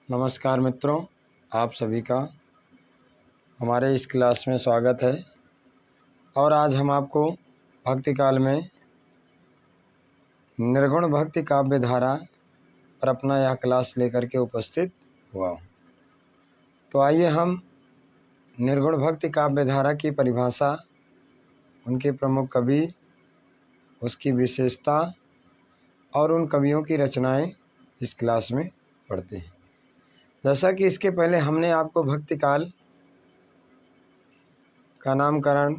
नमस्कार मित्रों, आप सभी का हमारे इस क्लास में स्वागत है। और आज हम आपको भक्ति काल में निर्गुण भक्ति काव्य धारा पर अपना यह क्लास लेकर के उपस्थित हुआ हूँ। तो आइए हम निर्गुण भक्ति काव्य धारा की परिभाषा, उनके प्रमुख कवि, उसकी विशेषता और उन कवियों की रचनाएं इस क्लास में पढ़ते हैं। जैसा कि इसके पहले हमने आपको भक्ति काल का नामकरण,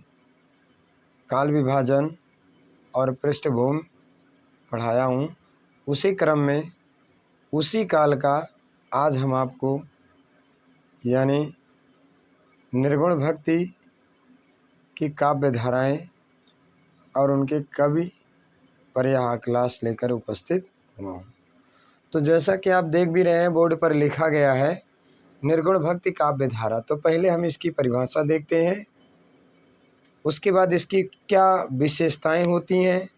काल विभाजन और पृष्ठभूमि पढ़ाया हूँ, उसी क्रम में उसी काल का आज हम आपको यानी निर्गुण भक्ति की काव्य धाराएँ और उनके कवि पर यह क्लास लेकर उपस्थित हुआ हूँ। तो जैसा कि आप देख भी रहे हैं, बोर्ड पर लिखा गया है निर्गुण भक्ति काव्य धारा। तो पहले हम इसकी परिभाषा देखते हैं, उसके बाद इसकी क्या विशेषताएं होती हैं,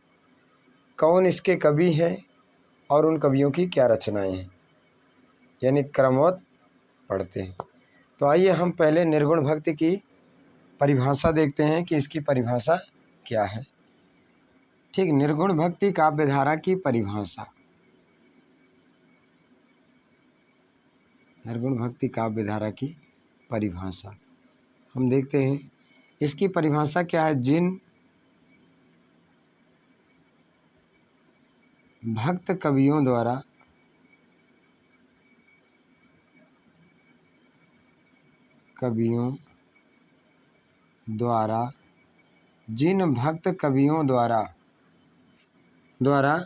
कौन इसके कवि हैं और उन कवियों की क्या रचनाएं हैं, यानी क्रमवत पढ़ते हैं। तो आइए हम पहले निर्गुण भक्ति की परिभाषा देखते हैं कि इसकी परिभाषा क्या है। ठीक, निर्गुण भक्ति काव्य धारा की परिभाषा। निर्गुण भक्ति काव्य धारा की परिभाषा हम देखते हैं। इसकी परिभाषा क्या है? जिन भक्त कवियों द्वारा जिन भक्त कवियों द्वारा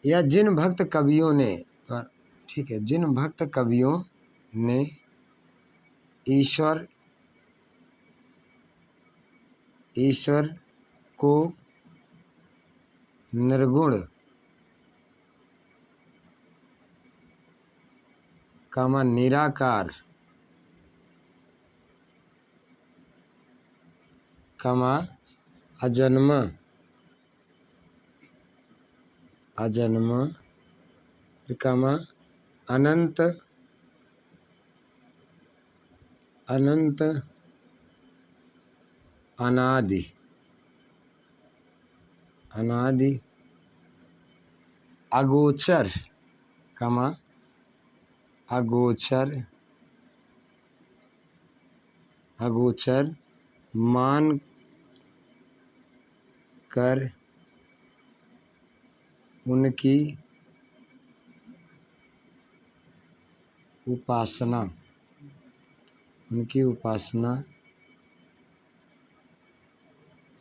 या जिन भक्त कवियों ने, ठीक है, जिन भक्त कवियों ने ईश्वर को निर्गुण निराकार अजन्म अनंत अनादि अगोचर मान कर उनकी उपासना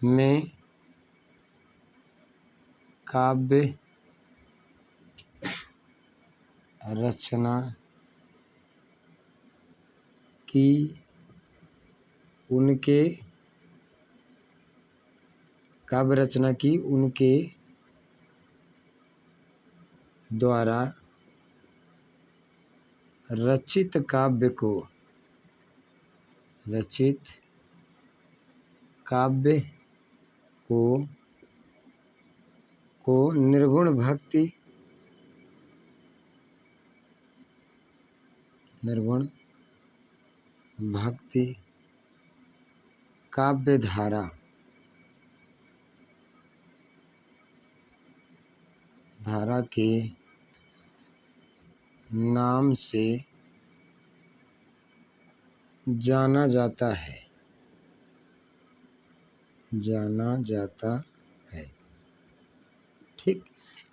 में काव्य रचना की उनके द्वारा रचित काव्य को निर्गुण भक्ति काव्य धारा के नाम से जाना जाता है। ठीक,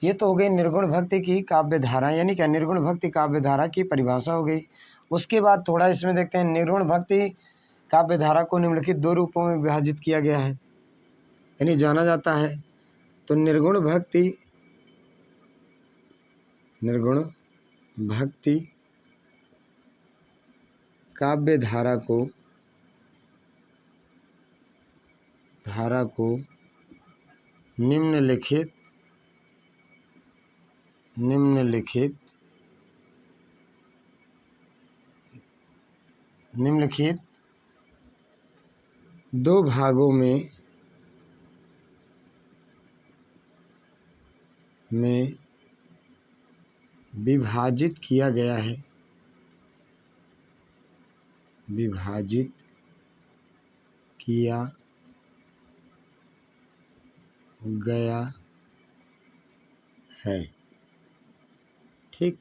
ये तो हो गई निर्गुण भक्ति की काव्य धारा, यानी क्या निर्गुण भक्ति काव्य धारा की परिभाषा हो गई। उसके बाद थोड़ा इसमें देखते हैं, निर्गुण भक्ति काव्य धारा को निम्नलिखित दो रूपों में विभाजित किया गया है, यानी जाना जाता है। तो निर्गुण भक्ति काव्य धारा को निम्नलिखित दो भागों में विभाजित किया गया है, विभाजित किया गया है। ठीक।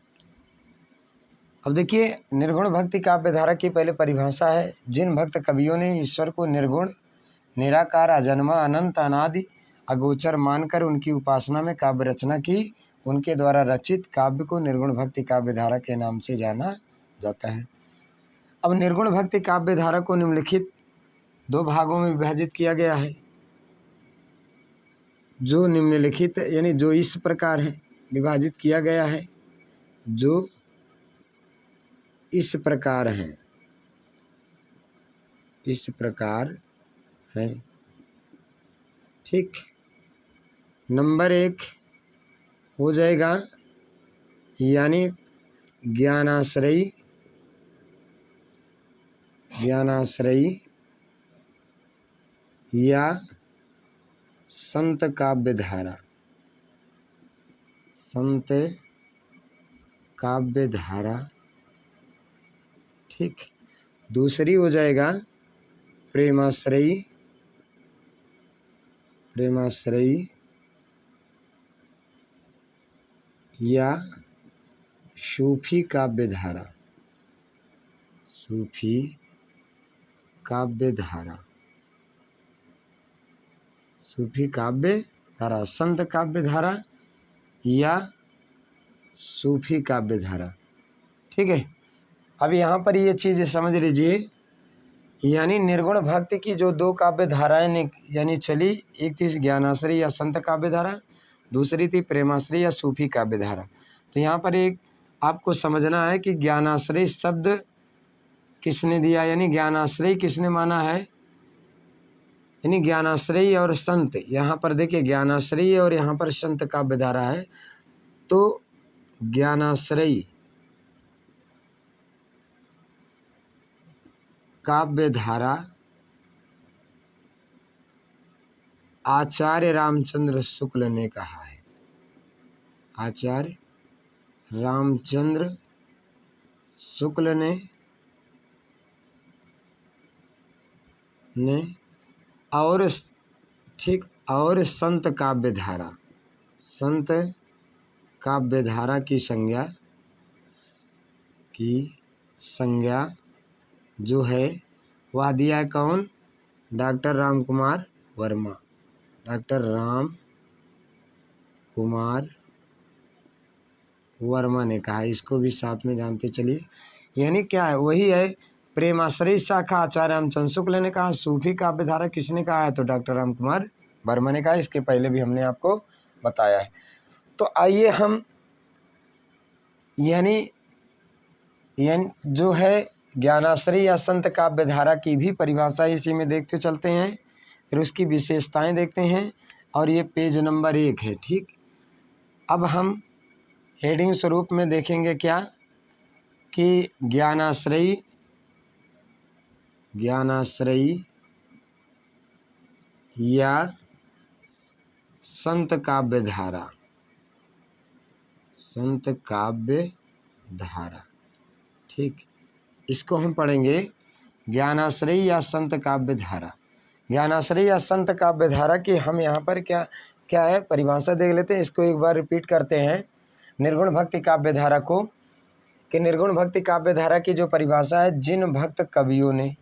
अब देखिए, निर्गुण भक्ति काव्य धारा की पहले परिभाषा है। जिन भक्त कवियों ने ईश्वर को निर्गुण, निराकार, अजन्मा, अनंत, अनादि, अगोचर मानकर उनकी उपासना में काव्य रचना की, उनके द्वारा रचित काव्य को निर्गुण भक्ति काव्य धारा के नाम से जाना जाता है। अब निर्गुण भक्ति काव्य धारा को निम्नलिखित 2 भागों में विभाजित किया गया है, जो निम्नलिखित यानी जो इस प्रकार है, विभाजित किया गया है जो इस प्रकार है, इस प्रकार है। ठीक। नंबर 1 हो जाएगा यानी ज्ञानाश्रयी, ज्ञानाश्रयी या संत काव्य धारा, संत काव्य धारा। ठीक। दूसरी हो जाएगा प्रेमाश्रयी, प्रेमाश्रयी या सूफी काव्य धारा, सूफी काव्य धारा, सूफी काव्य धारा, संत काव्य धारा या सूफी काव्य धारा। ठीक है। अब यहाँ पर ये चीज़ समझ लीजिए, यानी निर्गुण भक्ति की जो 2 काव्य धाराएं यानी चली, एक थी ज्ञानाश्रय या संत काव्य धारा, दूसरी थी प्रेमाश्रय या सूफी काव्य धारा। तो यहाँ पर एक आपको समझना है कि ज्ञानाश्रय शब्द किसने दिया, यानी ज्ञानाश्रय किसने माना है, यानी ज्ञानाश्रय और संत। यहाँ पर देखिए ज्ञानाश्रय और यहाँ पर संत काव्य धारा है। तो ज्ञानाश्रय काव्य धारा आचार्य रामचंद्र शुक्ल ने कहा है, आचार्य रामचंद्र शुक्ल ने और ठीक, और संत काव्य धारा, संत काव्य धारा की संज्ञा जो है वह दिया है कौन, डॉक्टर राम कुमार वर्मा, डॉक्टर राम कुमार वर्मा ने कहा। इसको भी साथ में जानते चलिए। यानी क्या है, वही है प्रेमाश्रय शाखा आचार्य रामचंद्र शुक्ल ने कहा, सूफी काव्य धारा किसने कहा है, तो डॉक्टर राम कुमार वर्मा ने कहा। इसके पहले भी हमने आपको बताया है। तो आइए हम यानी जो है ज्ञानाश्रय या संत काव्य धारा की भी परिभाषा इसी में देखते चलते हैं, फिर उसकी विशेषताएं देखते हैं, और ये पेज नंबर 1 है। ठीक। अब हम हेडिंग स्वरूप में देखेंगे क्या कि ज्ञानाश्रयी या संत काव्य धारा, संत काव्य धारा। ठीक। इसको हम पढ़ेंगे ज्ञानाश्रयी या संत काव्य धारा। ज्ञानाश्रयी या संत काव्य धारा की हम यहाँ पर क्या क्या है परिभाषा देख लेते हैं। इसको एक बार रिपीट करते हैं निर्गुण भक्ति काव्य धारा को, कि निर्गुण भक्ति काव्य धारा की जो परिभाषा है, जिन भक्त कवियों ने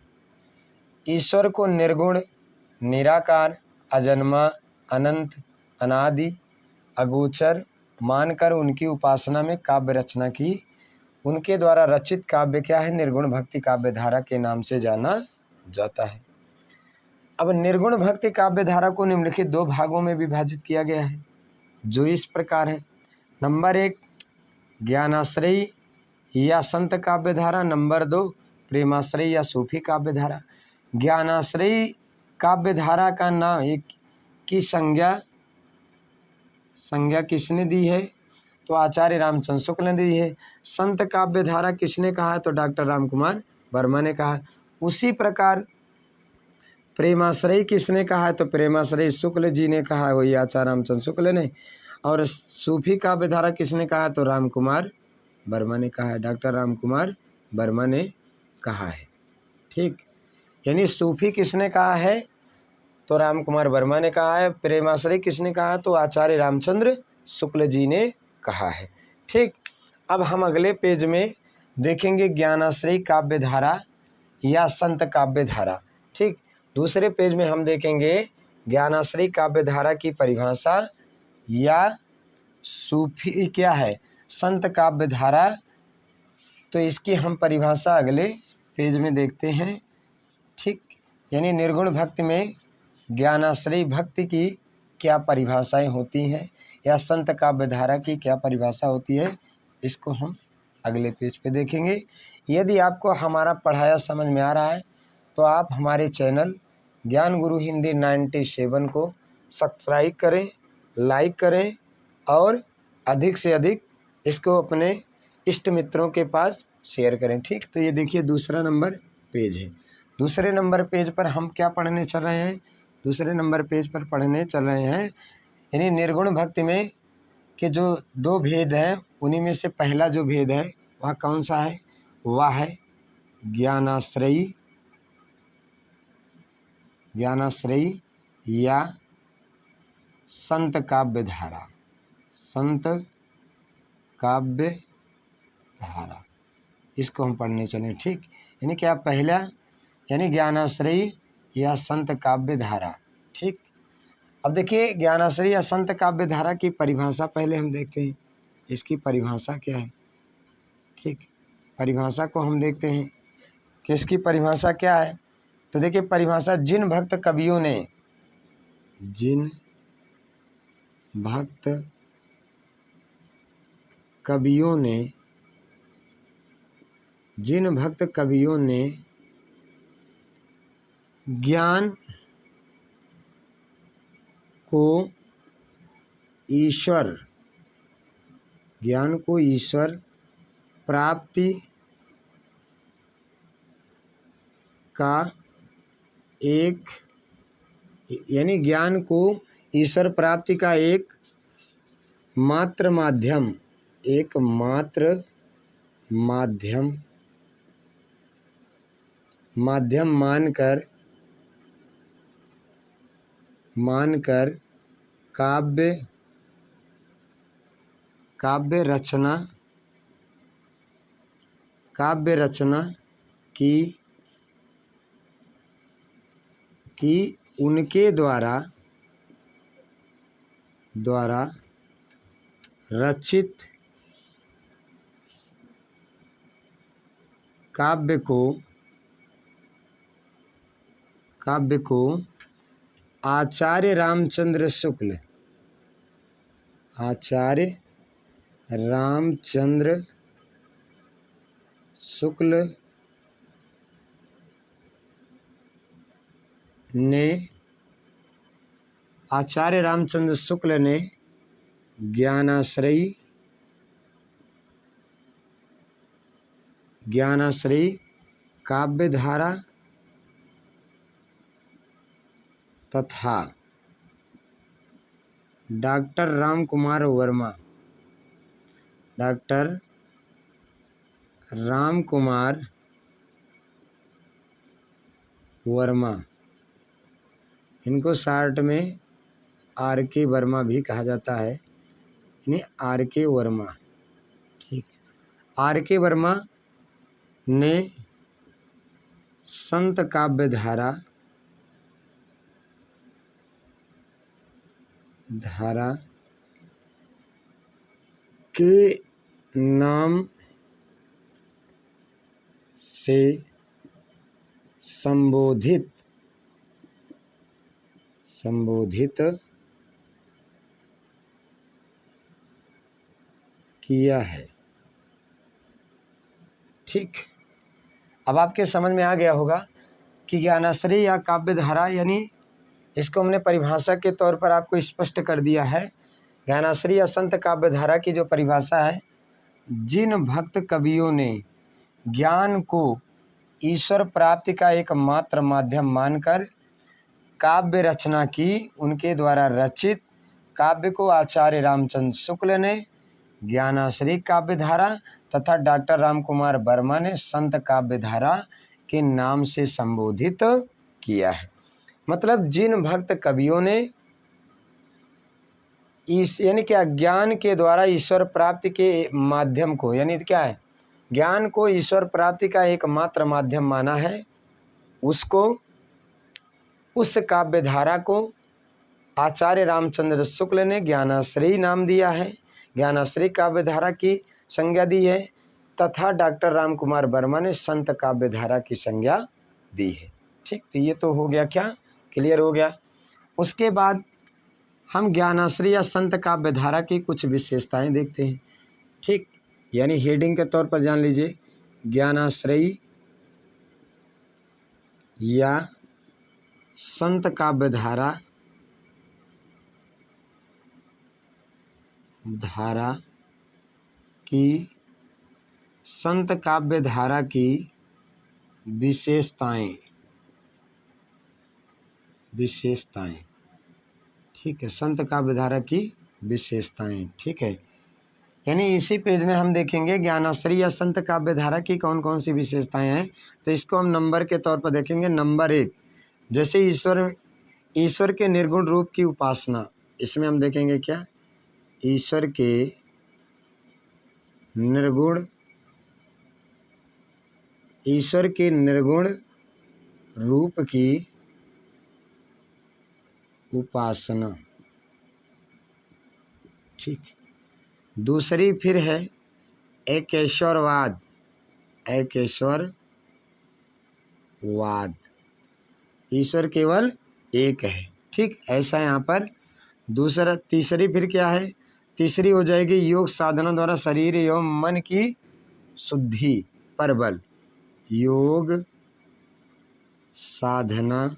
ईश्वर को निर्गुण, निराकार, अजन्मा, अनंत, अनादि, अगोचर मानकर उनकी उपासना में काव्य रचना की, उनके द्वारा रचित काव्य क्या है, निर्गुण भक्ति काव्य धारा के नाम से जाना जाता है। अब निर्गुण भक्ति काव्य धारा को निम्नलिखित 2 भागों में विभाजित किया गया है, जो इस प्रकार है। नंबर 1 ज्ञानाश्रयी या संत काव्य धारा, नंबर 2 प्रेमाश्रयी या सूफी काव्य धारा। ज्ञानाश्रयी काव्य धारा का नाम की संज्ञा किसने दी है, तो आचार्य रामचंद्र शुक्ल ने दी है। संत काव्य धारा किसने कहा है, तो डॉक्टर राम कुमार वर्मा ने कहा। उसी प्रकार प्रेमाश्रयी किसने कहा है, तो प्रेमाश्रयी शुक्ल जी ने कहा है, वही आचार्य रामचंद्र शुक्ल ने। और सूफी काव्य धारा किसने कहा है, तो राम कुमार वर्मा ने कहा है, डॉक्टर राम कुमार वर्मा ने कहा है। ठीक, यानी सूफी किसने कहा है? तो राम कुमार वर्मा ने कहा है। प्रेमाश्रय किसने कहा? तो आचार्य रामचंद्र शुक्ल जी ने कहा है। ठीक, अब हम अगले पेज में देखेंगे ज्ञानाश्रय काव्य धारा या संत काव्य धारा। ठीक, दूसरे पेज में हम देखेंगे ज्ञानाश्रय काव्य धारा की परिभाषा या सूफी क्या है, संत काव्य धारा। तो इसकी हम परिभाषा अगले पेज में देखते हैं। ठीक, यानी निर्गुण भक्ति में ज्ञानाश्रय भक्ति की क्या परिभाषाएं होती हैं या संत काव्य धारा की क्या परिभाषा होती है, इसको हम अगले पेज पे देखेंगे। यदि आपको हमारा पढ़ाया समझ में आ रहा है तो आप हमारे चैनल ज्ञान गुरु हिंदी 97 को सब्सक्राइब करें, लाइक करें और अधिक से अधिक इसको अपने इष्ट मित्रों के पास शेयर करें। ठीक, तो ये देखिए दूसरा नंबर पेज है। दूसरे नंबर पेज पर हम क्या पढ़ने चल रहे हैं? दूसरे नंबर पेज पर पढ़ने चल रहे हैं यानी निर्गुण भक्ति में के जो दो भेद हैं उन्हीं में से पहला जो भेद है वह कौन सा है? वह है ज्ञानाश्रयी, ज्ञानाश्रयी या संत काव्य धारा, संत काव्य धारा, इसको हम पढ़ने चले। ठीक, यानी क्या पहला यानी ज्ञानाश्रयी या संत काव्य धारा। ठीक, अब देखिए ज्ञानाश्रयी या संत काव्य धारा की परिभाषा पहले हम देखते हैं, इसकी परिभाषा क्या है। ठीक, परिभाषा को हम देखते हैं कि इसकी परिभाषा क्या है। तो देखिए परिभाषा, जिन भक्त कवियों ने, जिन भक्त कवियों ने, जिन भक्त कवियों ने ज्ञान को ईश्वर, ज्ञान को ईश्वर प्राप्ति का एक, यानी ज्ञान को ईश्वर प्राप्ति का एक मात्र माध्यम, एक मात्र माध्यम मानकर काव्य रचना की उनके द्वारा रचित काव्य को आचार्य रामचंद्र शुक्ल ने, आचार्य रामचंद्र शुक्ल ने ज्ञानाश्रयी काव्य धारा तथा डॉक्टर राम कुमार वर्मा, इनको शॉर्ट में RK वर्मा भी कहा जाता है, यानी RK वर्मा। ठीक, RK वर्मा ने संत काव्य धारा के नाम से संबोधित किया है। ठीक, अब आपके समझ में आ गया होगा कि ज्ञानाश्रयी या काव्य धारा, यानी इसको हमने परिभाषा के तौर पर आपको स्पष्ट कर दिया है। ज्ञानाश्रयी या संत काव्य धारा की जो परिभाषा है, जिन भक्त कवियों ने ज्ञान को ईश्वर प्राप्ति का एक मात्र माध्यम मानकर काव्य रचना की, उनके द्वारा रचित काव्य को आचार्य रामचंद्र शुक्ल ने ज्ञानाश्री काव्य धारा तथा डॉक्टर रामकुमार वर्मा ने संत काव्य धारा के नाम से संबोधित किया है। मतलब जिन भक्त कवियों ने इस यानी क्या ज्ञान के द्वारा ईश्वर प्राप्ति के माध्यम को यानी क्या है ज्ञान को ईश्वर प्राप्ति का एकमात्र माध्यम माना है, उसको उस काव्य धारा को आचार्य रामचंद्र शुक्ल ने ज्ञानाश्री नाम दिया है, ज्ञानाश्री काव्य धारा की संज्ञा दी है तथा डॉक्टर रामकुमार वर्मा ने संत काव्य धारा की संज्ञा दी है। ठीक, तो ये तो हो गया, क्या क्लियर हो गया। उसके बाद हम ज्ञानाश्री या संत काव्य धारा की कुछ विशेषताएं देखते हैं। ठीक, यानी हेडिंग के तौर पर जान लीजिए, ज्ञानाश्री या संत काव्य धारा की संत काव्य धारा की विशेषताएं। ठीक है, संत काव्य धारा की विशेषताएं। ठीक है, यानी इसी पेज में हम देखेंगे ज्ञानाश्री या संत काव्य धारा की कौन कौन सी विशेषताएं हैं। तो इसको हम नंबर के तौर पर देखेंगे। नंबर 1, जैसे ईश्वर के निर्गुण रूप की उपासना। इसमें हम देखेंगे क्या, ईश्वर के निर्गुण रूप की उपासना। ठीक, दूसरी फिर है एकेश्वरवाद। ईश्वर केवल एक है। ठीक, ऐसा यहाँ पर तीसरी फिर क्या है, तीसरी हो जाएगी योग साधना द्वारा शरीर एवं मन की शुद्धि पर बल। योग साधना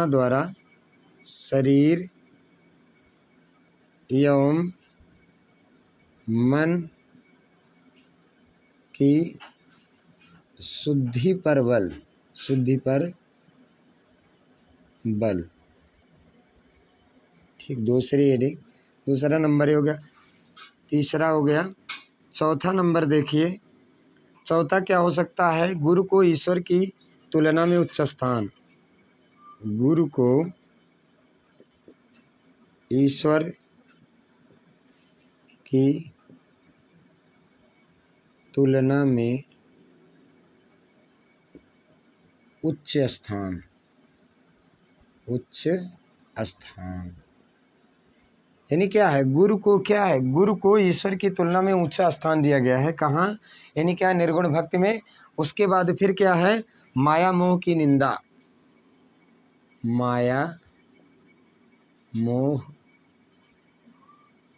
द्वारा शरीर एवं मन की शुद्धि पर बल। ठीक, दूसरा नंबर हो गया। तीसरा हो गया। चौथा नंबर देखिए, चौथा क्या हो सकता है, गुरु को ईश्वर की तुलना में उच्च स्थान। गुरु को ईश्वर की तुलना में उच्च स्थान। यानी क्या है, गुरु को ईश्वर की तुलना में ऊंचा स्थान दिया गया है। कहाँ, यानी क्या, निर्गुण भक्ति में। उसके बाद फिर क्या है, माया मोह की निंदा। माया मोह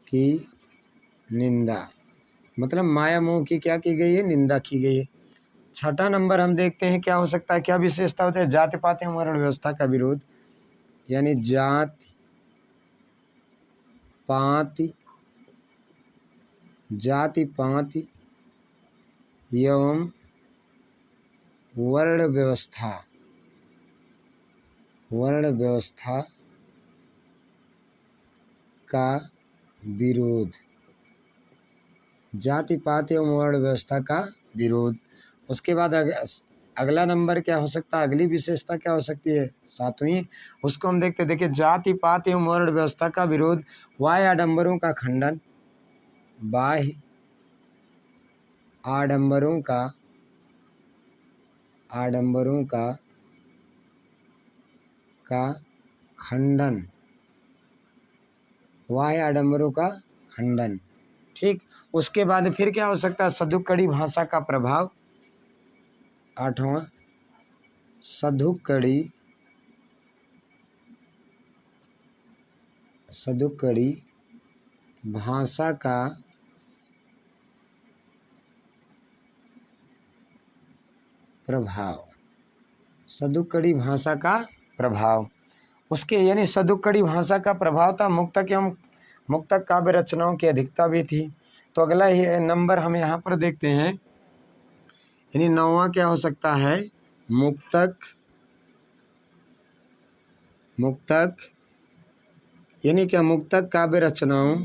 की निंदा मतलब माया मोह की क्या की गई है, निंदा की गई है। छठा नंबर हम देखते हैं क्या हो सकता है, क्या विशेषता होती है, जाति पाति एवं वर्ण व्यवस्था का विरोध। यानी जाति पाति एवं वर्ण व्यवस्था का विरोध। जाति पाति एवं वर्ण व्यवस्था का विरोध। उसके बाद अगला नंबर क्या हो सकता है, अगली विशेषता क्या हो सकती है, सातवीं, उसको हम देखते। देखिए, जाति पाति एवं वर्ण व्यवस्था का विरोध, बाह्य आडंबरों का खंडन। बाह्य आडंबरों का खंडन। बाह्य आडंबरों का खंडन। ठीक, उसके बाद फिर क्या हो सकता है, सधुक्कड़ी भाषा का प्रभाव। आठवां, सधुक्कड़ी भाषा का प्रभाव। सधुक्कड़ी भाषा का प्रभाव। उसके यानी सधुक्कड़ी भाषा का प्रभाव था। मुक्तक काव्य रचनाओं की अधिकता भी थी। तो अगला ही नंबर हम यहाँ पर देखते हैं, यानी 9वां क्या हो सकता है, मुक्तक यानी क्या मुक्तक काव्य रचनाओं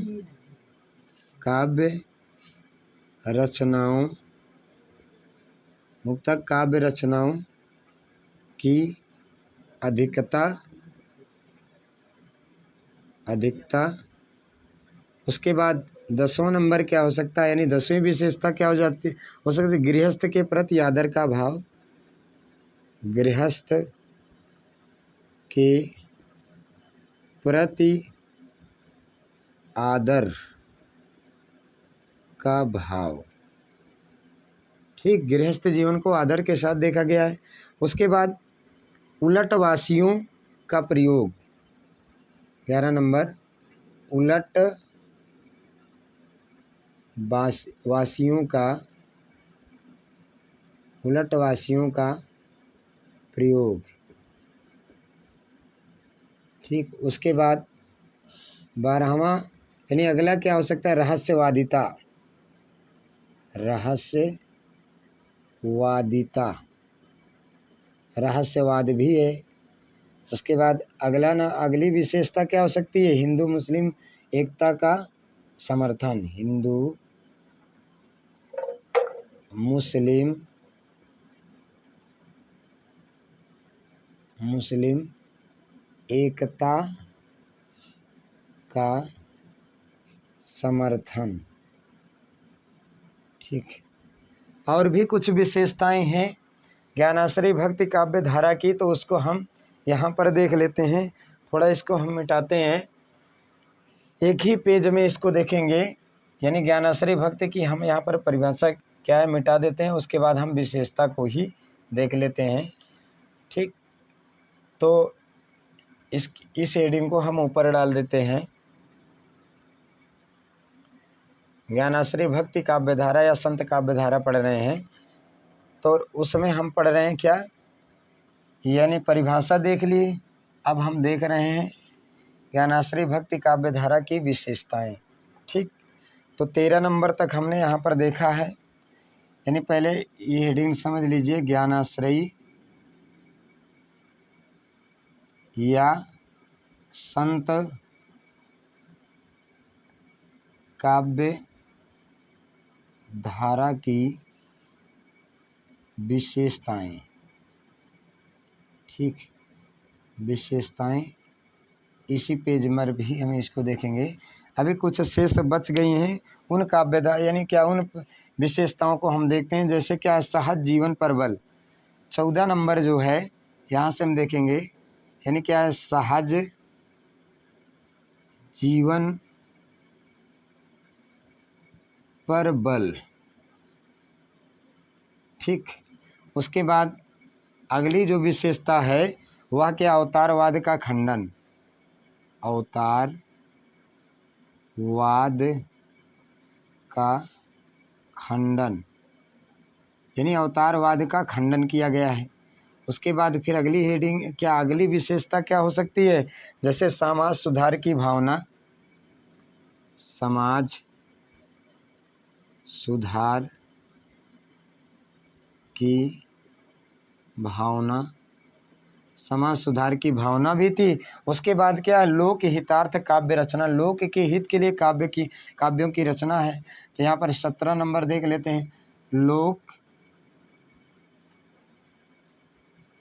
मुक्तक काव्य रचनाओं की अधिकता। उसके बाद 10वां नंबर क्या हो सकता है, यानी 10वीं विशेषता क्या हो सकती है, गृहस्थ के प्रति आदर का भाव। गृहस्थ के प्रति आदर का भाव। ठीक, गृहस्थ जीवन को आदर के साथ देखा गया है। उसके बाद उलटवासियों का प्रयोग। 11 नंबर, उलटवासियों का प्रयोग। ठीक, उसके बाद 12वां, यानी अगला क्या हो सकता है, रहस्यवाद भी है। उसके बाद अगली विशेषता क्या हो सकती है, हिंदू मुस्लिम एकता का समर्थन। हिंदू मुस्लिम एकता का समर्थन। ठीक, और भी कुछ विशेषताएं हैं ज्ञानाश्रय भक्ति काव्य धारा की, तो उसको हम यहाँ पर देख लेते हैं। थोड़ा इसको हम मिटाते हैं, एक ही पेज में इसको देखेंगे। यानी ज्ञानाश्रय भक्ति की हम यहाँ पर परिभाषा क्या है मिटा देते हैं, उसके बाद हम विशेषता को ही देख लेते हैं। ठीक, तो इस हेडिंग को हम ऊपर डाल देते हैं। ज्ञानाश्रय भक्ति काव्य धारा या संत काव्य धारा पढ़ रहे हैं, तो उसमें हम पढ़ रहे हैं क्या, यानी परिभाषा देख ली। अब हम देख रहे हैं ज्ञानाश्रय भक्ति काव्य धारा की विशेषताएं। ठीक, तो 13 नंबर तक हमने यहाँ पर देखा है। यानी पहले ये हेडिंग समझ लीजिए, ज्ञानाश्रयी या संत काव्य धारा की विशेषताएं। ठीक, विशेषताएं इसी पेज में भी हम इसको देखेंगे। अभी कुछ शेष बच गई हैं, उन काव्य यानी क्या उन विशेषताओं को हम देखते हैं। जैसे क्या, सहज जीवन पर बल। 14 नंबर जो है यहाँ से हम देखेंगे, यानी क्या है, सहज जीवन पर बल। ठीक, उसके बाद अगली जो विशेषता है वह क्या, अवतारवाद का खंडन। अवतारवाद का खंडन, यानी अवतारवाद का खंडन किया गया है। उसके बाद फिर अगली हेडिंग क्या, अगली विशेषता क्या हो सकती है, जैसे समाज सुधार की भावना। समाज सुधार की भावना, समाज सुधार की भावना भी थी। उसके बाद क्या, लोक हितार्थ काव्य रचना। लोक के हित के लिए काव्यों की रचना है। तो यहाँ पर 17 नंबर देख लेते हैं, लोक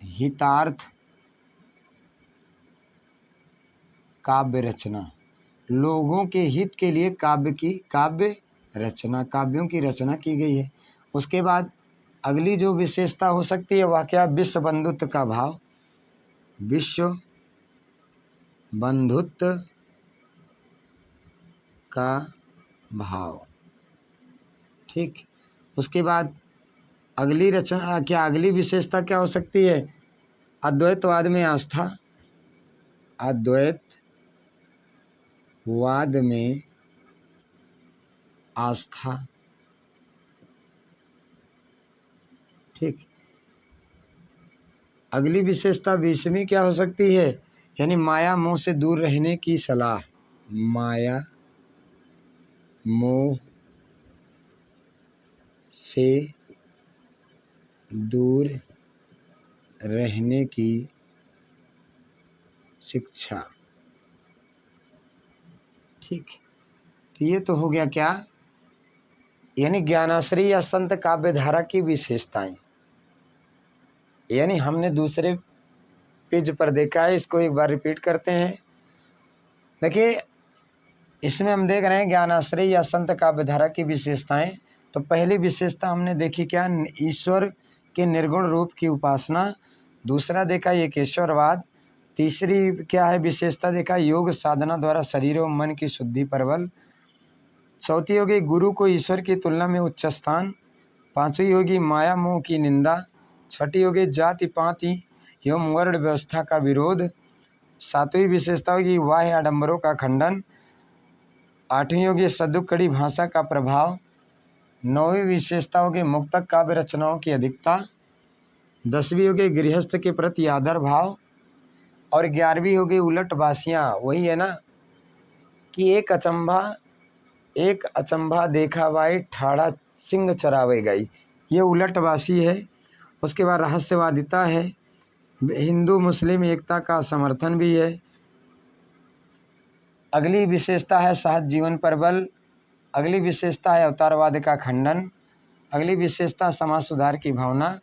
हितार्थ काव्य रचना। लोगों के हित के लिए काव्यों की रचना की गई है। उसके बाद अगली जो विशेषता हो सकती है वह क्या, विश्व बंधुत्व का भाव। विश्व बंधुत्व का भाव। ठीक, उसके बाद अगली विशेषता क्या हो सकती है, अद्वैतवाद में आस्था। अद्वैतवाद में आस्था। ठीक, अगली विशेषता 20वीं क्या हो सकती है, यानी माया मोह से दूर रहने की सलाह। माया मोह से दूर रहने की शिक्षा। ठीक, तो ये तो हो गया क्या, यानी ज्ञानाश्रय या संत काव्य धारा की विशेषताएं। यानी हमने दूसरे पेज पर देखा है, इसको एक बार रिपीट करते हैं। देखिए इसमें हम देख रहे हैं ज्ञानाश्रय या संत काव्य धारा की विशेषताएं। तो पहली विशेषता हमने देखी क्या, ईश्वर के निर्गुण रूप की उपासना। दूसरा देखा एकेश्वरवाद। तीसरी क्या है विशेषता देखा, योग साधना द्वारा शरीर और मन की शुद्धि प्रबल। चौथी होगी गुरु को ईश्वर की तुलना में उच्च स्थान। पांचवी होगी माया मोह की निंदा। छठी होगी जाति पाति एवं वर्ण व्यवस्था का विरोध। सातवीं विशेषता होगी बाह्य आडंबरों का खंडन। आठवीं होगी सदुक्कड़ी भाषा का प्रभाव। नौवीं विशेषता होगी मुक्तक काव्य रचनाओं की अधिकता। 10वीं होगी गृहस्थ के प्रति आदर भाव। और 11वीं होगी उलट बासियाँ। वही है ना कि एक अचंभा देखा भाई ठाड़ा सिंह चरावे गई, ये उलटवासी है। उसके बाद रहस्यवादिता है, हिंदू मुस्लिम एकता का समर्थन भी है। अगली विशेषता है सहज जीवन प्रबल। अगली विशेषता है अवतारवाद का खंडन। अगली विशेषता समाज सुधार की भावना।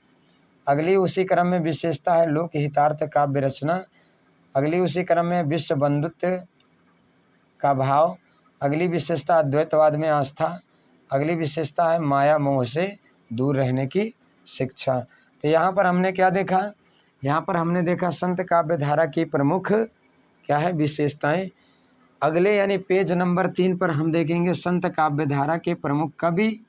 अगली उसी क्रम में विशेषता है लोक हितार्थ काव्य रचना। अगली उसी क्रम में विश्व बंधुत्व का भाव। अगली विशेषता अद्वैतवाद में आस्था। अगली विशेषता है माया मोह से दूर रहने की शिक्षा। तो यहाँ पर हमने क्या देखा, यहाँ पर हमने देखा संत काव्य धारा की प्रमुख क्या है विशेषताएं। अगले यानी पेज नंबर 3 पर हम देखेंगे संत काव्य धारा के प्रमुख कवि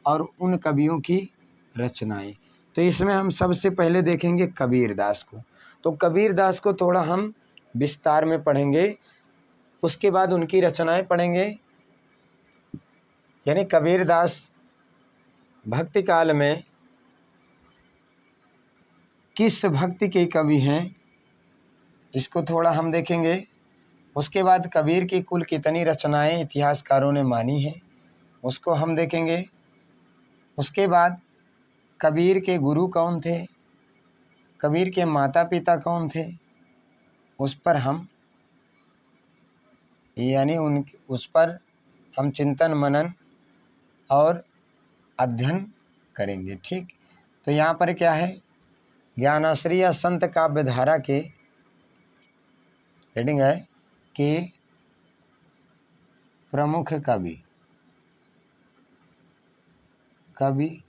और उन कवियों की रचनाएं। तो इसमें हम सबसे पहले देखेंगे कबीरदास को। तो कबीरदास को थोड़ा हम विस्तार में पढ़ेंगे, उसके बाद उनकी रचनाएं पढ़ेंगे। यानी कबीरदास भक्ति काल में किस भक्ति के कवि हैं, इसको थोड़ा हम देखेंगे। उसके बाद कबीर की कुल कितनी रचनाएं इतिहासकारों ने मानी हैं, उसको हम देखेंगे। उसके बाद कबीर के गुरु कौन थे, कबीर के माता पिता कौन थे, उस पर हम उस पर हम चिंतन मनन और अध्ययन करेंगे। ठीक, तो यहाँ पर क्या है, ज्ञानाश्रय या संत काव्य धारा के हेडिंग है कि प्रमुख कवि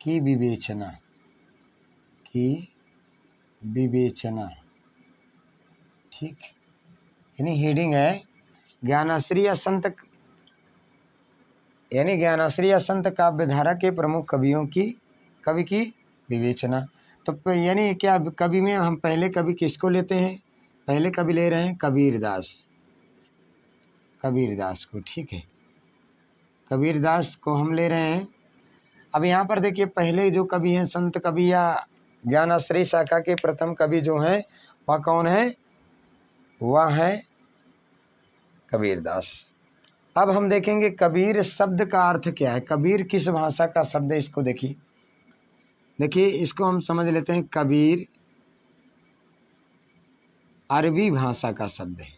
की विवेचना। ठीक, यानी हेडिंग है ज्ञानाश्रय या संत काव्य धारा के प्रमुख कवि की विवेचना। तो यानी क्या कवि में हम पहले कवि किसको लेते हैं, पहले कवि ले रहे हैं कबीरदास को। ठीक है, कबीरदास को हम ले रहे हैं। अब यहाँ पर देखिए पहले जो कवि हैं संत कवि या ज्ञानाश्रय शाखा के प्रथम कवि जो हैं वह कौन है, वह है कबीरदास। अब हम देखेंगे कबीर शब्द का अर्थ क्या है, कबीर किस भाषा का शब्द है, इसको देखिए इसको हम समझ लेते हैं। कबीर अरबी भाषा का शब्द है,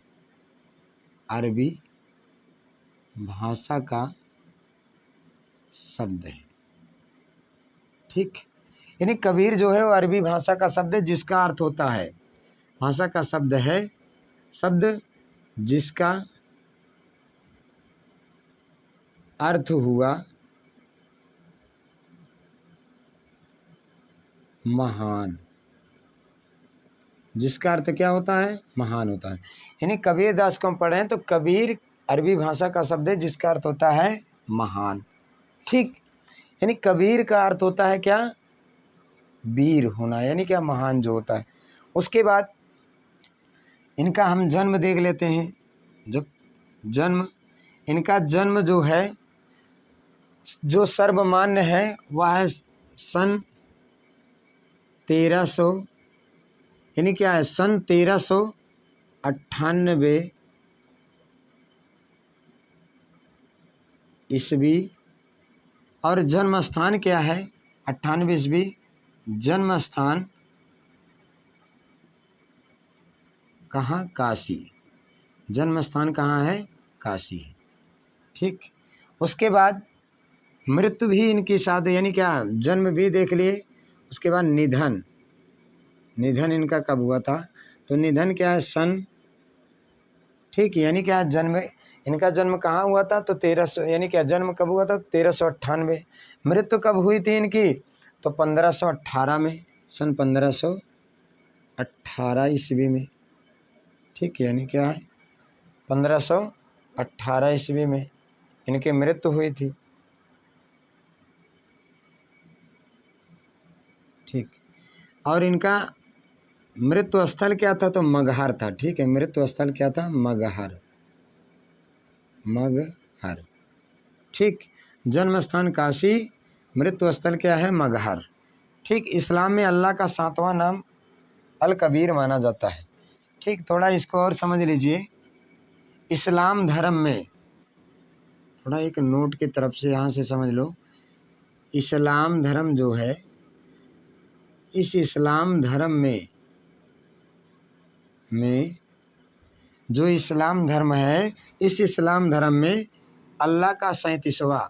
अरबी भाषा का शब्द है। ठीक, यानी कबीर जो है वो अरबी भाषा का शब्द है जिसका अर्थ होता है, भाषा का शब्द है, शब्द जिसका अर्थ हुआ महान, जिसका अर्थ क्या होता है, महान होता है। यानी कबीरदास को हम पढ़े तो कबीर अरबी भाषा का शब्द है जिसका अर्थ होता है महान। ठीक, यानी कबीर का अर्थ होता है क्या, वीर होना, यानी क्या महान जो होता है। उसके बाद इनका हम जन्म देख लेते हैं। जब इनका जन्म जो है जो सर्वमान्य है वह है सन 1300, यानी क्या है सन 1398 ईस्वी। और जन्म स्थान क्या है, 98 ईस्वी जन्म स्थान कहाँ, काशी। जन्म स्थान कहाँ है? काशी है। ठीक, उसके बाद मृत्यु भी इनकी साथ, यानी क्या, जन्म भी देख लिए, उसके बाद निधन, निधन इनका कब हुआ था? तो निधन क्या है? सन, ठीक, यानी क्या, जन्म, इनका जन्म कहाँ हुआ था? तो 1300, यानी क्या, जन्म कब हुआ था? 1398। मृत्यु कब हुई थी इनकी? तो 1518 में, सन 1518 ईस्वी में। ठीक, यानी क्या है, 1518 ईस्वी में इनकी मृत्यु हुई थी। ठीक, और इनका मृत्यु स्थल क्या था? तो मगहर था। ठीक है, मृत्यु स्थल क्या था? मगहर, मगहर। ठीक, जन्म स्थान काशी, मृत्यु स्थल क्या है? मगहर। ठीक, इस्लाम में अल्लाह का 7वां नाम अल कबीर माना जाता है। ठीक, थोड़ा इसको और समझ लीजिए। इस्लाम धर्म में, थोड़ा एक नोट की तरफ से यहाँ से समझ लो, इस्लाम धर्म जो है, इस इस्लाम धर्म में जो इस्लाम धर्म है, इस इस्लाम धर्म में अल्लाह का 37वां,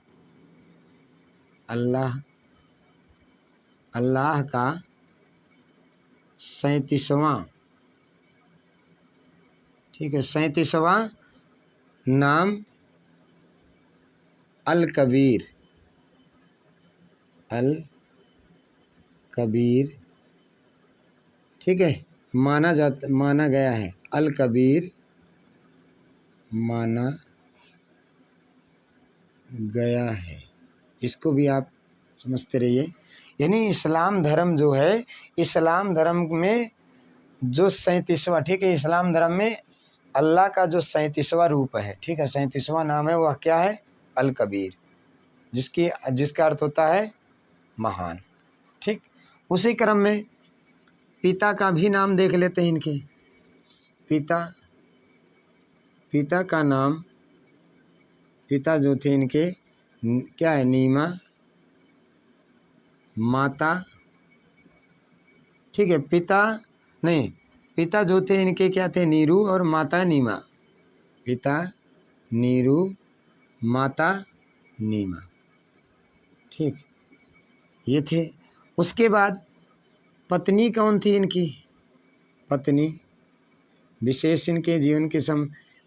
अल्लाह का 37वां, ठीक है, 37वां नाम अल कबीर, अल कबीर, ठीक है, माना गया है। अल कबीर माना गया है, इसको भी आप समझते रहिए। यानी इस्लाम धर्म जो है, इस्लाम धर्म में जो 37वां, ठीक है, इस्लाम धर्म में अल्लाह का जो 37वां रूप है, ठीक है, 37वां नाम है, वह क्या है? अल कबीर, जिसका अर्थ होता है महान। ठीक, उसी क्रम में पिता का भी नाम देख लेते हैं इनके। पिता का नाम, पिता जो थे इनके क्या है? नीमा, माता, ठीक है, पिता जो थे इनके क्या थे? नीरू, और माता नीमा। पिता नीरू, माता नीमा। ठीक, ये थे। उसके बाद पत्नी कौन थी इनकी? पत्नी, विशेष इनके जीवन के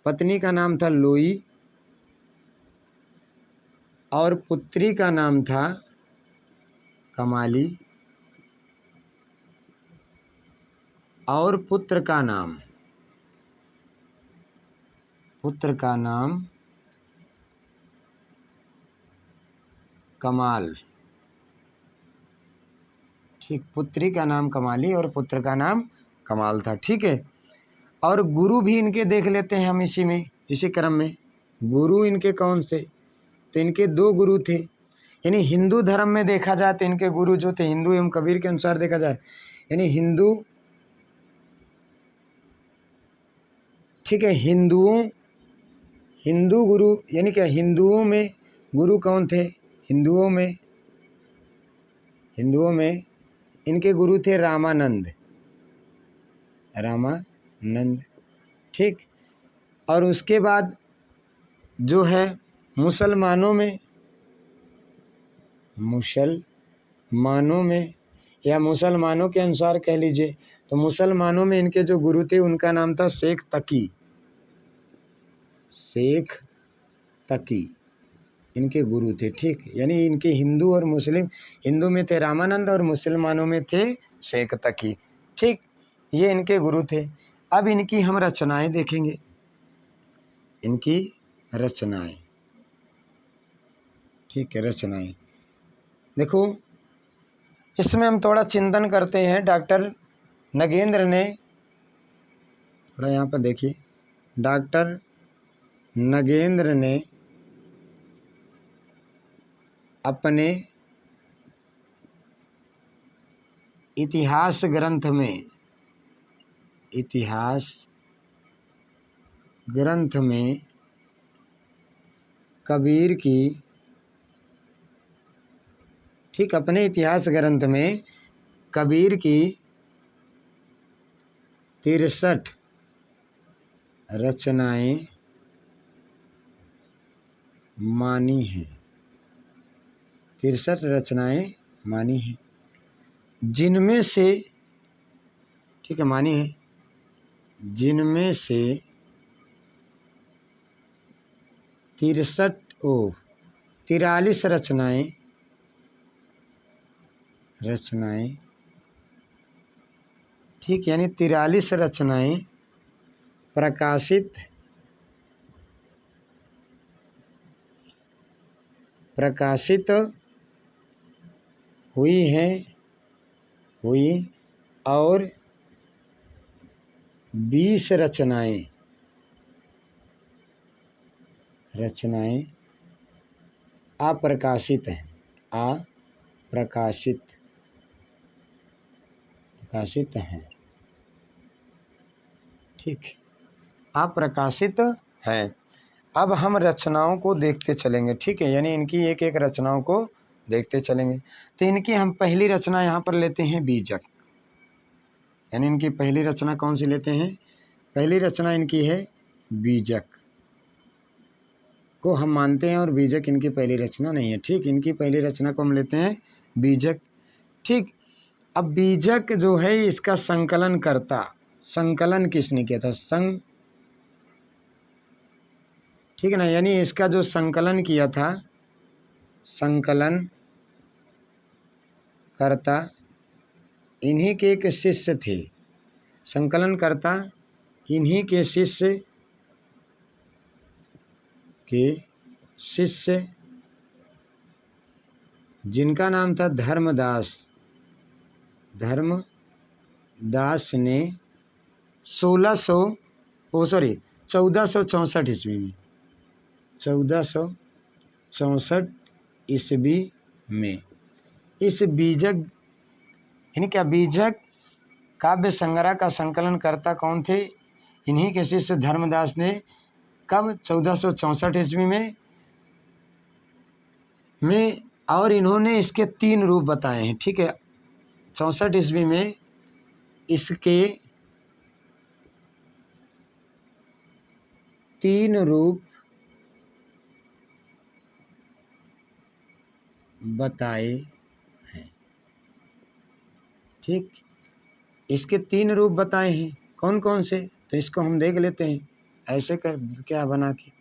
पत्नी का नाम था लोई, और पुत्री का नाम था कमाली, और पुत्र का नाम कमाल। ठीक, पुत्री का नाम कमाली और पुत्र का नाम कमाल था। ठीक है, और गुरु भी इनके देख लेते हैं हम इसी क्रम में। गुरु इनके कौन से? तो इनके 2 गुरु थे। यानी हिंदू धर्म में देखा जाए तो इनके गुरु जो थे, हिंदू एवं कबीर के अनुसार देखा जाए, यानी हिंदू, ठीक है, हिंदू गुरु, यानी क्या, हिंदुओं में गुरु कौन थे? हिंदुओं में इनके गुरु थे रामानंद। ठीक, और उसके बाद जो है मुसलमानों में या मुसलमानों के अनुसार कह लीजिए, तो मुसलमानों में इनके जो गुरु थे उनका नाम था शेख तकी, इनके गुरु थे। ठीक, यानी इनके हिंदू और मुस्लिम, हिंदू में थे रामानंद और मुसलमानों में थे शेख तकी। ठीक, ये इनके गुरु थे। अब इनकी हम रचनाएं देखेंगे, इनकी रचनाएं। ठीक है, रचनाएं देखो, इसमें हम थोड़ा चिंतन करते हैं। डॉक्टर नगेंद्र ने, थोड़ा यहाँ पर देखिए, डॉक्टर नगेंद्र ने अपने इतिहास ग्रंथ में कबीर की, ठीक, अपने इतिहास ग्रंथ में कबीर की 63 रचनाएं मानी हैं, 63 रचनाएं मानी हैं, जिनमें से, ठीक है, मानी है, जिनमें से 43 रचनाएं, ठीक, यानी 43 रचनाएं प्रकाशित हुई और 20 रचनाएं अप्रकाशित हैं, प्रकाशित हैं, ठीक, अप्रकाशित हैं। अब हम रचनाओं को देखते चलेंगे, ठीक है, यानी इनकी एक एक रचनाओं को देखते चलेंगे। तो इनकी हम पहली रचना यहाँ पर लेते हैं बीजक, यानी इनकी पहली रचना कौन सी लेते हैं? पहली रचना इनकी है बीजक को हम मानते हैं, और बीजक इनकी पहली रचना नहीं है, ठीक, इनकी पहली रचना को हम लेते हैं बीजक, ठीक। अब बीजक जो है इसका संकलन किसने किया था? ठीक है ना, यानी इसका जो संकलन किया था, संकलन करता इन्हीं के एक शिष्य थे, संकलन करता इन्हीं के शिष्य जिनका नाम था धर्मदास ने 1464 ईस्वी में 1464 ईस्वी में इस बीजक, यानी क्या, बीजक काव्य संग्रह का संकलन करता कौन थे? इन्हीं के शिष्य धर्मदास ने कब? 1464 ईस्वी में और इन्होंने इसके 3 रूप बताए हैं, ठीक है, 64 ईस्वी में इसके 3 रूप बताए हैं, ठीक, इसके 3 रूप बताए हैं, कौन कौन से? तो इसको हम देख लेते हैं ऐसे कर क्या बना के।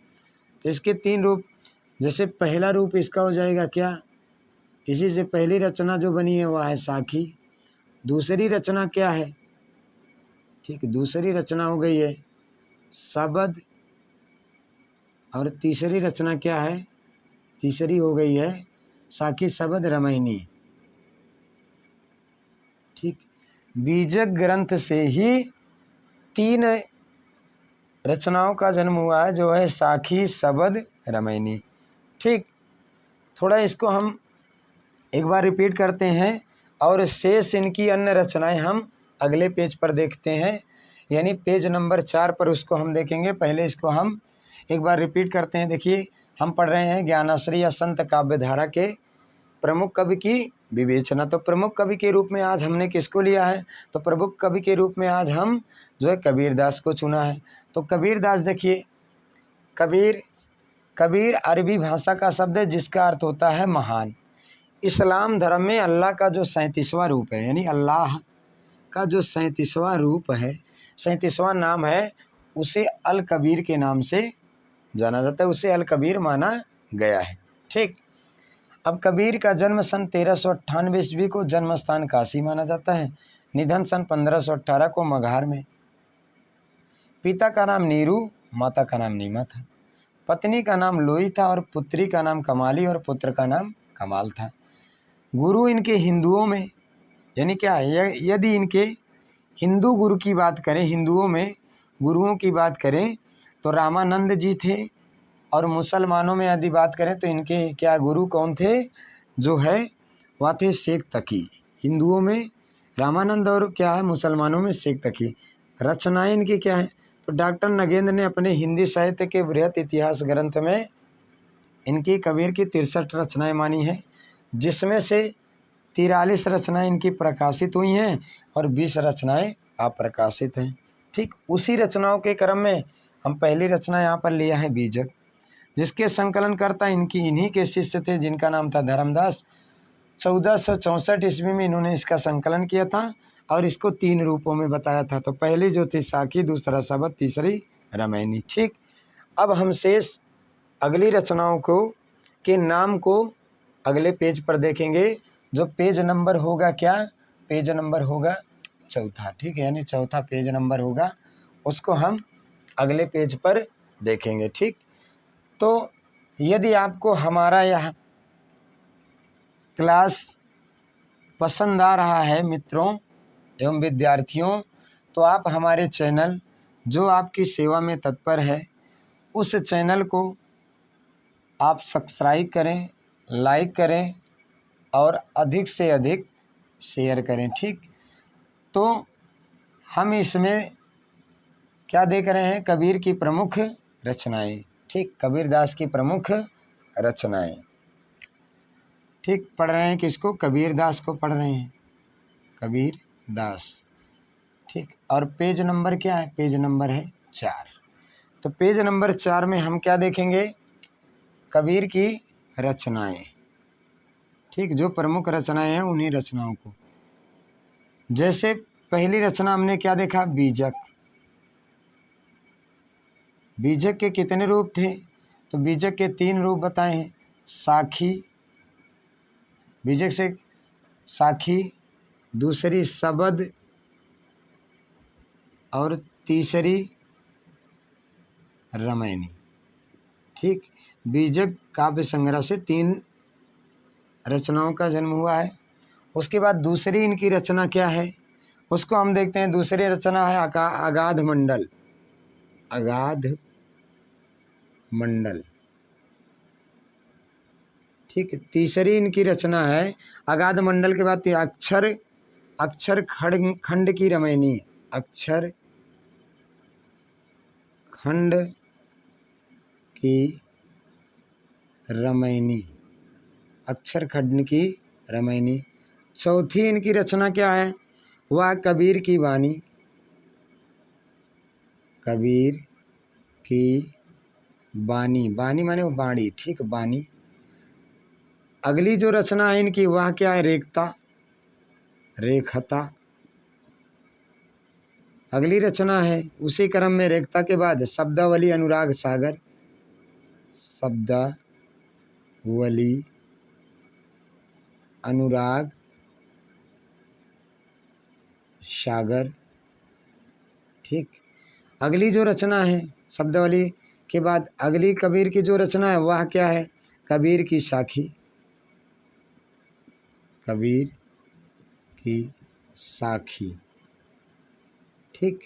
तो इसके 3 रूप, जैसे पहला रूप इसका हो जाएगा क्या? इसी से पहली रचना जो बनी है वह है साखी। दूसरी रचना क्या है? ठीक, दूसरी रचना हो गई है शबद, और तीसरी रचना क्या है? तीसरी हो गई है साखी शबद रामायणी, ठीक। बीजक ग्रंथ से ही 3 रचनाओं का जन्म हुआ है, जो है साखी शबद रामायणी, ठीक। थोड़ा इसको हम एक बार रिपीट करते हैं और शेष इनकी अन्य रचनाएं हम अगले पेज पर देखते हैं, यानी पेज नंबर 4 पर उसको हम देखेंगे। पहले इसको हम एक बार रिपीट करते हैं। देखिए, हम पढ़ रहे हैं ज्ञानाश्रय या संत काव्य धारा के प्रमुख कवि की विवेचना। तो प्रमुख कवि के रूप में आज हमने किसको लिया है? तो प्रमुख कवि के रूप में आज हम जो है कबीरदास को चुना है। तो कबीरदास, देखिए, कबीर अरबी भाषा का शब्द है जिसका अर्थ होता है महान। इस्लाम धर्म में अल्लाह का जो 37वां रूप है, यानी अल्लाह का जो 37वां रूप है, 37वां नाम है, उसे अल कबीर के नाम से जाना जाता है, उसे अल कबीर माना गया है, ठीक। अब कबीर का जन्म सन 1398 ईस्वी को जन्म स्थान काशी माना जाता है। निधन सन 1518 को मगहर में। पिता का नाम नीरू, माता का नाम नीमा था। पत्नी का नाम लोई था और पुत्री का नाम कमाली और पुत्र का नाम कमाल था। गुरु इनके हिंदुओं में, यानी क्या है, यदि इनके हिंदू गुरु की बात करें, हिंदुओं में गुरुओं की बात करें तो रामानंद जी थे, और मुसलमानों में यदि बात करें तो इनके क्या गुरु कौन थे? जो है वह थे शेख तकी। हिंदुओं में रामानंद और क्या है, मुसलमानों में शेख तकी। रचनाएं इनकी क्या है? तो डॉक्टर नगेंद्र ने अपने हिंदी साहित्य के बृहत इतिहास ग्रंथ में इनकी कबीर की 63 रचनाएं मानी हैं, जिसमें से 43 रचनाएं इनकी प्रकाशित हुई हैं और 20 रचनाएं अप्रकाशित हैं, ठीक। उसी रचनाओं के क्रम में हम पहली रचना यहाँ पर लिया है बीजक, जिसके संकलनकर्ता इन्हीं के शिष्य थे, जिनका नाम था धर्मदास। 1464 ईस्वी में इन्होंने इसका संकलन किया था और इसको 3 रूपों में बताया था। तो पहली जो थी साखी, दूसरा शबद, तीसरी रामायणी। ठीक, अब हम शेष अगली रचनाओं के नाम को अगले पेज पर देखेंगे। जो पेज नंबर होगा क्या, पेज नंबर होगा चौथा। ठीक है, यानी चौथा पेज नंबर होगा, उसको हम अगले पेज पर देखेंगे। ठीक, तो यदि आपको हमारा यह क्लास पसंद आ रहा है मित्रों एवं विद्यार्थियों, तो आप हमारे चैनल जो आपकी सेवा में तत्पर है, उस चैनल को आप सब्सक्राइब करें, लाइक करें और अधिक से अधिक शेयर करें। ठीक, तो हम इसमें क्या देख रहे हैं, कबीर की प्रमुख रचनाएं। ठीक, कबीरदास की प्रमुख रचनाएं। ठीक, पढ़ रहे हैं किसको, कबीरदास को पढ़ रहे हैं, कबीरदास। ठीक, और पेज नंबर क्या है, पेज नंबर है 4। तो पेज नंबर 4 में हम क्या देखेंगे, कबीर की रचनाएं। ठीक, जो प्रमुख रचनाएं हैं उन्हीं रचनाओं को। जैसे पहली रचना हमने क्या देखा, बीजक। बीजक के कितने रूप थे, तो बीजक के 3 रूप बताए हैं। साखी, बीजक से साखी, दूसरी शबद और तीसरी रामायणी। ठीक, बीजक काव्य संग्रह से 3 रचनाओं का जन्म हुआ है। उसके बाद दूसरी इनकी रचना क्या है, उसको हम देखते हैं। दूसरी रचना है अगाध मंडल, अगाध मंडल। ठीक, तीसरी इनकी रचना है अगाध मंडल के बाद अक्षर खंड की रामायणी, अक्षर खंड की रामायणी, अक्षर खंड की रामायणी। चौथी इनकी रचना क्या है, वह कबीर की वाणी, कबीर की बानी, बानी माने वो बाणी। ठीक, बानी। अगली जो रचना है इनकी वह क्या है, रेखता, रेखता। अगली रचना है उसी क्रम में रेखता के बाद शब्दावली अनुराग सागर, शब्दावली अनुराग सागर। ठीक, अगली जो रचना है शब्दावली के बाद अगली कबीर की जो रचना है वह क्या है, कबीर की साखी, कबीर की साखी। ठीक,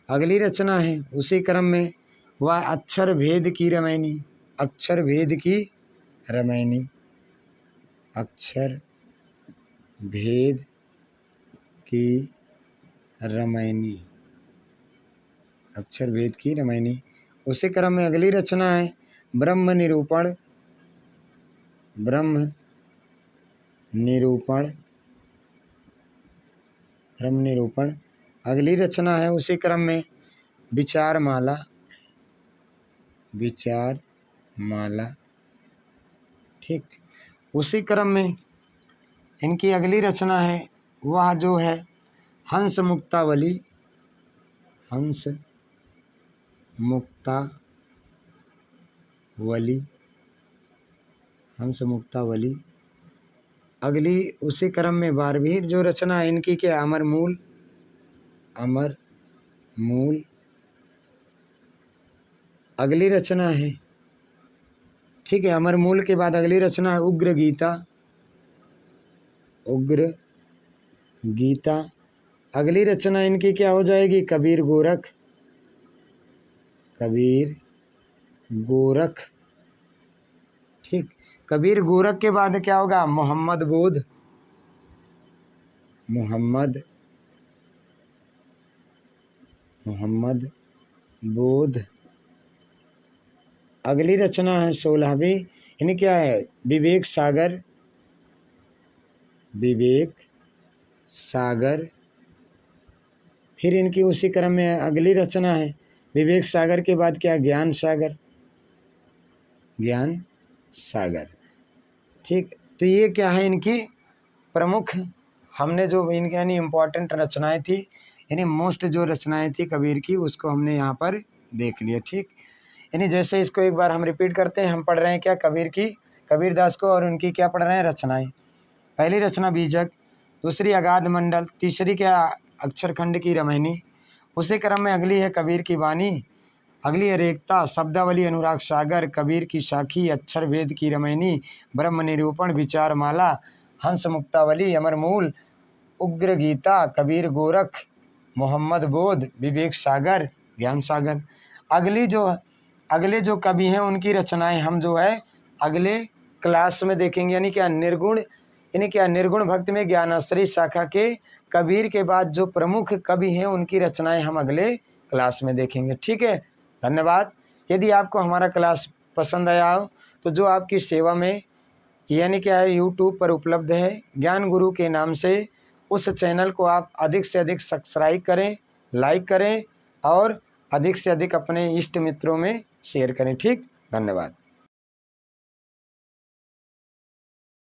अगली रचना है उसी क्रम में वह अक्षर भेद की रामायणी, अक्षर भेद की रामायणी, अक्षर भेद की रामायणी, अक्षर भेद की रामायणी। उसी क्रम में अगली रचना है ब्रह्म निरूपण, ब्रह्म निरूपण, ब्रह्म निरूपण। अगली रचना है उसी क्रम में विचार माला, विचार माला। ठीक, उसी क्रम में इनकी अगली रचना है वह जो है हंस मुक्तावली, हंस मुक्तावली, हंस मुक्तावली। अगली उसी क्रम में 12वीं जो रचना है इनकी क्या, अमर मूल, अमर मूल। अगली रचना है, ठीक है, अमर मूल के बाद अगली रचना है उग्र गीता, उग्र गीता। अगली रचना इनकी क्या हो जाएगी, कबीर गोरख, कबीर गोरख। ठीक, कबीर गोरख के बाद क्या होगा, मोहम्मद बोध, मोहम्मद बोध। अगली रचना है 16वीं, इन्हें क्या है, विवेक सागर, विवेक सागर। फिर इनकी उसी क्रम में अगली रचना है विवेक सागर के बाद क्या, ज्ञान सागर, ज्ञान सागर। ठीक, तो ये क्या है इनकी प्रमुख, हमने जो इनके यानी इम्पोर्टेंट रचनाएं थी, यानी मोस्ट जो रचनाएं थी कबीर की, उसको हमने यहाँ पर देख लिया। ठीक, यानी जैसे इसको एक बार हम रिपीट करते हैं, हम पढ़ रहे हैं क्या, कबीर की, कबीरदास को, और उनकी क्या पढ़ रहे हैं, रचनाएं। पहली रचना बीजक, दूसरी अगाध मंडल, तीसरी क्या, अक्षरखंड की रमैनी। उसी क्रम में अगली है कबीर की वाणी, अगली है रेखता, शब्दावली अनुराग सागर, कबीर की साखी, अक्षर वेद की रमैनी, ब्रह्म निरूपण, विचार माला, हंस मुक्तावली, अमरमूल, उग्र गीता, कबीर गोरख, मोहम्मद बोध, विवेक सागर, ज्ञान सागर। अगले जो कवि हैं उनकी रचनाएं हम जो है अगले क्लास में देखेंगे, यानी क्या निर्गुण भक्ति में ज्ञानाश्रय शाखा के कबीर के बाद जो प्रमुख कवि हैं उनकी रचनाएं हम अगले क्लास में देखेंगे। ठीक है, धन्यवाद। यदि आपको हमारा क्लास पसंद आया हो तो जो आपकी सेवा में यानी क्या है यूट्यूब पर उपलब्ध है ज्ञान गुरु के नाम से, उस चैनल को आप अधिक से अधिक सब्सक्राइब करें, लाइक करें और अधिक से अधिक अपने इष्ट मित्रों में शेयर करें। ठीक, धन्यवाद।